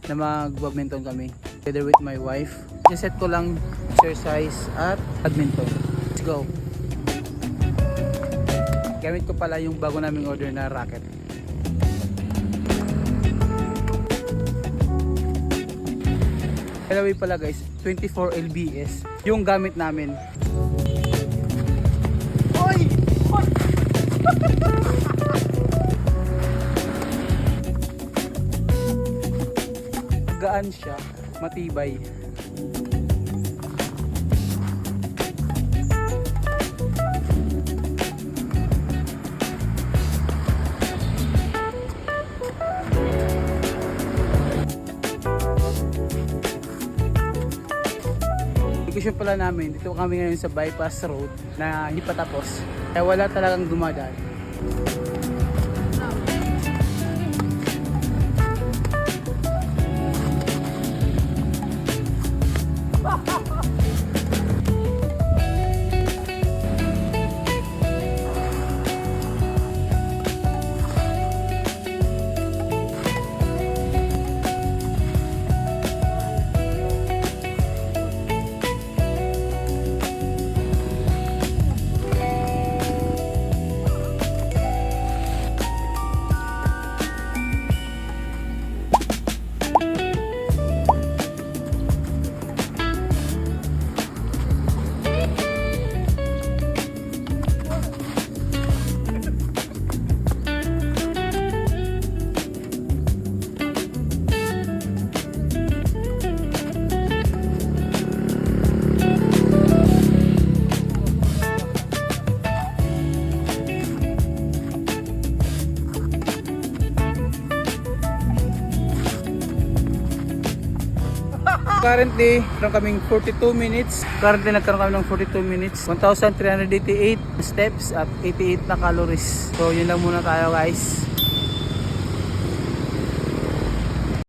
na mag-badminton kami together with my wife. Set ko lang exercise at badminton. Let's go! Gamit ko pala yung bago naming order na racket. By pala guys, 24 lbs yung gamit namin. Oy! Oy! Gaan siya, matibay. Location pala namin, dito kami ngayon sa bypass road na hindi pa tapos. Kaya wala talagang dumadaan. Currently, meron kaming 42 minutes. Currently, nagkaroon kami ng 42 minutes. 1,388 steps at 88 na calories. So, yun lang muna tayo guys.